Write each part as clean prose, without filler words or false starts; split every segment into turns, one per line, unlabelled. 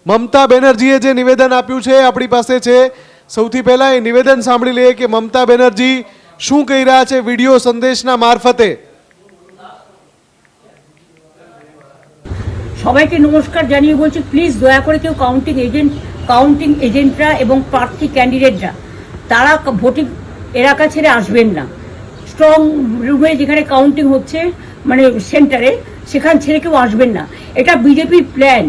મમતા બેનર્જીએ જે નિવેદન આપ્યું છે આપણી પાસે છે। સૌથી પહેલા એ નિવેદન સાંભળી લઈએ કે મમતા બેનર્જી શું કહી રહ્યા છે વિડિયો સંદેશના મારફતે।
সবাইকে নমস্কার জানিয়ে বলছি প্লিজ দয়া করে কেউ কাউন্টিং এজেন্টরা এবং প্রার্থী ক্যান্ডিডেটরা তারা ভোটিং এলাকা ছেড়ে আসবেন না। স্ট্রং রুমে যেখানে কাউন্টিং হচ্ছে মানে সেন্টারে সেখান ছেড়ে কেউ আসবেন না। এটা বিজেপির প্ল্যান।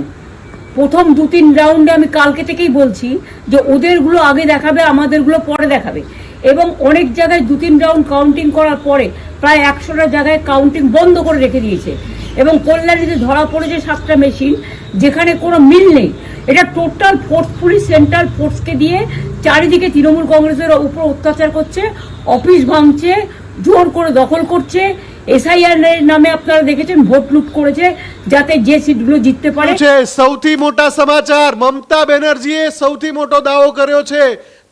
প্রথম 2-3 রাউন্ডে আমি কালকে থেকেই বলছি যে ওদেরগুলো আগে দেখাবে আমাদেরগুলো পরে দেখাবে এবং অনেক জায়গায় 2-3 রাউন্ড কাউন্টিং করার পরে প্রায় 100টা জায়গায় কাউন্টিং বন্ধ করে রেখে দিয়েছে এবং কল্যাণীতে ধরা পড়েছে 7টা মেশিন যেখানে কোনো মিল নেই। এটা টোটাল ফোর্সফুলি সেন্ট্রাল ফোর্সকে দিয়ে চারিদিকে তৃণমূল কংগ্রেসের উপর অত্যাচার করছে, অফিস ভাঙছে, জোর করে দখল করছে। এসআইআর নামে আপনারা দেখেছেন ভোট লুট করেছে যাতে যে সিটগুলো জিততে পারে।
સૌથી મોટા સમાચાર મમતા બેનર્જીએ સૌથી મોટો દાવો કર્યો છે।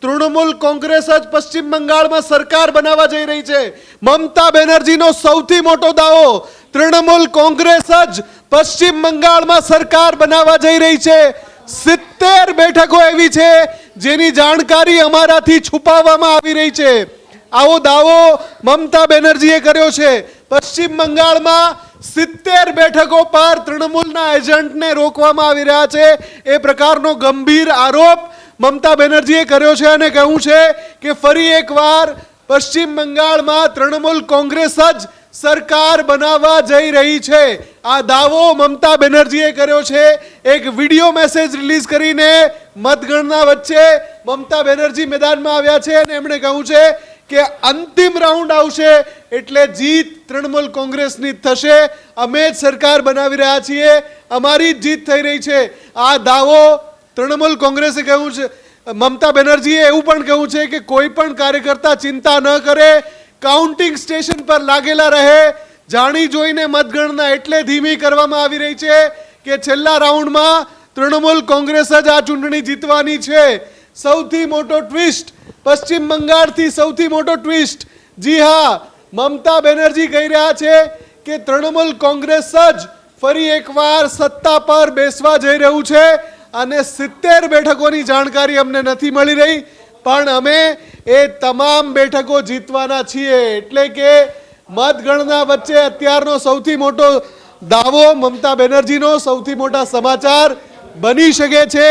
તૃણમૂલ કોંગ્રેસ જ પશ્ચિમ બંગાળમાં સરકાર બનાવવા જઈ રહી છે। મમતા બેનર્જીનો સૌથી મોટો દાવો તૃણમૂલ કોંગ્રેસ જ પશ્ચિમ બંગાળમાં સરકાર બનાવવા જઈ રહી છે। 70 બેઠકો એવી છે જેની જાણકારી અમારાથી છુપાવવામાં આવી રહી છે। આવો દાવો મમતા બેનર્જીએ કર્યો છે। પશ્ચિમ બંગાળમાં 70 બેઠકો પર તૃણમૂલના એજન્ટને રોકવામાં આવી રહ્યા છે એ પ્રકારનો ગંભીર આરોપ મમતા બેનર્જીએ કર્યો છે અને કહ્યું છે કે ફરી એકવાર પશ્ચિમ બંગાળમાં તૃણમૂલ કોંગ્રેસ જ સરકાર બનાવવા જઈ રહી છે। આ દાવો મમતા બેનર્જીએ કર્યો છે। એક વિડિયો મેસેજ રિલીઝ કરીને મતગણના વચ્ચે મમતા બેનર્જી મેદાનમાં આવ્યા છે અને એમણે કહ્યું છે કે અંતિમ રાઉન્ડ આવશે એટલે જીત તૃણમૂલ કોંગ્રેસની થશે। અમે જ સરકાર બનાવી રહ્યા છીએ, અમારી જ જીત થઈ રહી છે। આ દાવો તૃણમૂલ કોંગ્રેસે કહ્યું છે। મમતા બેનર્જીએ એવું પણ કહ્યું છે કે કોઈ પણ કાર્યકર્તા ચિંતા ન કરે, કાઉન્ટિંગ સ્ટેશન પર લાગેલા રહે। જાણી જોઈને મતગણના એટલે ધીમી કરવામાં આવી રહી છે કે છેલ્લા રાઉન્ડમાં તૃણમૂલ કોંગ્રેસ જ આ ચૂંટણી જીતવાની છે। સૌથી મોટો ટ્વિસ્ટ પશ્ચિમ બંગાળથી સૌથી મોટો ટ્વિસ્ટ। જી હા, મમતા બેનર્જી કહી રહ્યા છે કે તૃણમૂલ કોંગ્રેસ જ ફરી એકવાર સત્તા પર બેસવા જઈ રહ્યું છે અને 70 બેઠકોની જાણકારી અમને નથી મળી રહી પણ અમે એ તમામ બેઠકો જીતવાના છીએ। એટલે કે મતગણના વચ્ચે અત્યારનો સૌથી મોટો દાવો મમતા બેનર્જીનો સૌથી મોટા સમાચાર બની શકે છે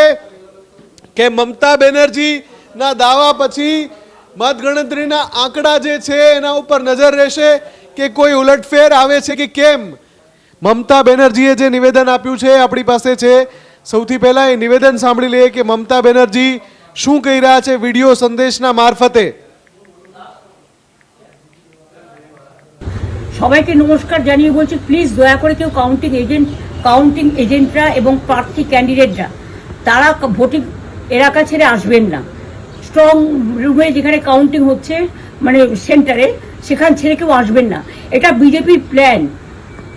કે મમતા બેનર્જીના દાવા પછી મતગણતરીના આંકડા જે છે એના ઉપર નજર રહેશે કે કોઈ ઉલટફેર આવે છે કે કેમ। મમતા બેનર્જીએ જે નિવેદન આપ્યું છે આપણી પાસે છે। સૌથી પહેલા એ નિવેદન સાંભળી લઈએ કે મમતા બેનર્જી શું કહી રહ્યા છે વિડિયો સંદેશના મારફતે।
সবাইকে নমস্কার জানিয়ে বলছি প্লিজ দয়া করে কেউ কাউন্টিং এজেন্টরা এবং প্রার্থী ক্যান্ডিডেটরা তারা ভোটিং এলাকা ছেড়ে আসবেন না। স্ট্রং রুমে যেখানে কাউন্টিং হচ্ছে মানে সেন্টারে সেখান ছেড়ে কেউ আসবেন না। এটা বিজেপির প্ল্যান।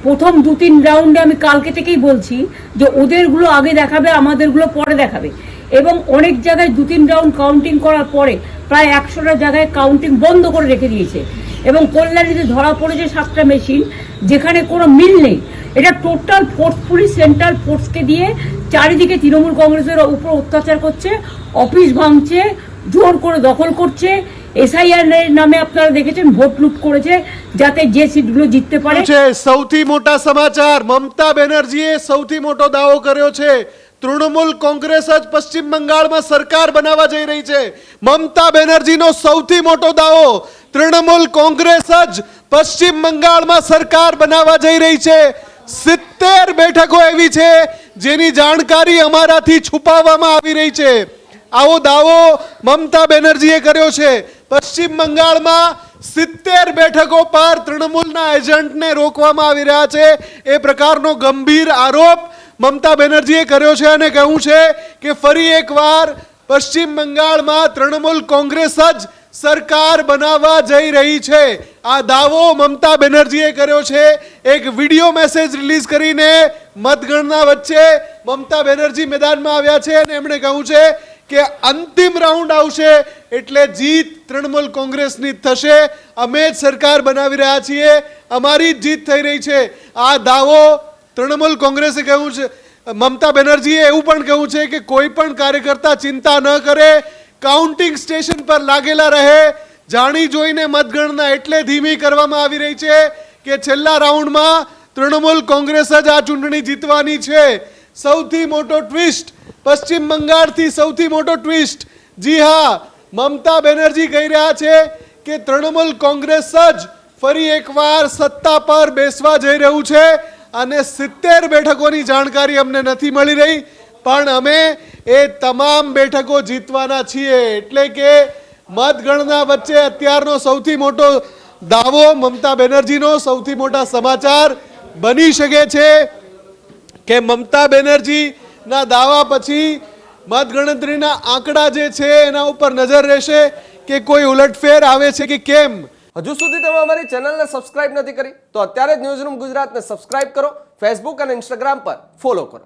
প্রথম 2-3 রাউন্ডে আমি কালকে থেকেই বলছি যে ওদেরগুলো আগে দেখাবে আমাদেরগুলো পরে দেখাবে এবং অনেক জায়গায় 2-3 রাউন্ড কাউন্টিং করার পরে প্রায় 100টা জায়গায় কাউন্টিং বন্ধ করে রেখে দিয়েছে এবং কল্যাণীতে ধরা পড়েছে 7টা মেশিন যেখানে কোনো মিল নেই। এটা টোটাল ফোর্সফুলি সেন্ট্রাল ফোর্সকে দিয়ে চারিদিকে তৃণমূল কংগ্রেসের উপর অত্যাচার করছে, অফিস ভাঙছে, জোর করে দখল করছে। এসআইআর নামে আপনারা দেখেছেন ভোট লুট করেছে যাতে যে সিটগুলো জিততে পারে।
સૌથી મોટા સમાચાર મમતા બેનર્જીએ સૌથી મોટો દાવો કર્યો છે। તૃણમૂલ કોંગ્રેસ જ પશ્ચિમ બંગાળમાં સરકાર બનાવવા જઈ રહી છે। મમતા બેનર્જીનો સૌથી મોટો દાવો તૃણમૂલ કોંગ્રેસ જ પશ્ચિમ બંગાળમાં સરકાર બનાવવા જઈ રહી છે। 70 બેઠકો એવી છે જેની જાણકારી અમારાથી છુપાવવામાં આવી રહી છે। આવો દાવો મમતા બેનર્જીએ કર્યો છે। પશ્ચિમ બંગાળમાં 70 બેઠકો પર તૃણમૂલના એજન્ટને રોકવામાં આવી રહ્યા છે એ પ્રકારનો ગંભીર આરોપ મમતા બેનર્જીએ કર્યો છે અને કહ્યું છે કે ફરી એકવાર પશ્ચિમ બંગાળમાં તૃણમૂલ કોંગ્રેસ જ સરકાર બનાવવા જઈ રહી છે। આ દાવો મમતા બેનર્જીએ કર્યો છે। એક વિડિયો મેસેજ રિલીઝ કરીને મતગણના વચ્ચે મમતા બેનર્જી મેદાનમાં આવ્યા છે અને એમણે કહ્યું છે કે અંતિમ રાઉન્ડ આવશે એટલે જીત તૃણમૂલ કોંગ્રેસની થશે। અમે જ સરકાર બનાવી રહ્યા છીએ, અમારી જ જીત થઈ રહી છે। આ દાવો તૃણમૂલ કોંગ્રેસે કહ્યું છે। મમતા બેનર્જીએ એવું પણ કહ્યું છે કે કોઈ પણ કાર્યકર્તા ચિંતા ન કરે, કાઉન્ટિંગ સ્ટેશન પર લાગેલા રહે. જાણી જોઈને મતગણના એટલે ધીમી કરવામાં આવી રહી છે કે છેલ્લા રાઉન્ડમાં તૃણમૂલ કોંગ્રેસ જ આ ચૂંટણી જીતવાની છે. સૌથી મોટો ટ્વિસ્ટ, પશ્ચિમ બંગાળથી સૌથી મોટો ટ્વિસ્ટ. જી હા, મમતા બેનર્જી કહી રહ્યા છે કે તૃણમૂલ કોંગ્રેસ જ ફરી એકવાર સત્તા પર બેસવા જઈ રહ્યું છે અને 70 બેઠકોની જાણકારી અમને નથી મળી રહી, પણ અમે એ તમામ બેઠકો જીતવાના છીએ. એટલે કે મતગણના વચ્ચે અત્યારનો સૌથી મોટો દાવો મમતા બેનર્જીનો, સૌથી મોટા સમાચાર બની શકે છે કે મમતા બેનર્જીના દાવા પછી મતગણતરીના આંકડા જે છે એના ઉપર નજર રહેશે કે કોઈ ઉલટફેર આવે છે કે કેમ.
હજુ સુધી તમે અમારી ચેનલને સબસ્ક્રાઇબ નથી કરી તો અત્યારે જ ન્યૂઝરૂમ ગુજરાતને સબસ્ક્રાઇબ કરો, ફેસબુક અને ઇન્સ્ટાગ્રામ પર ફોલો કરો.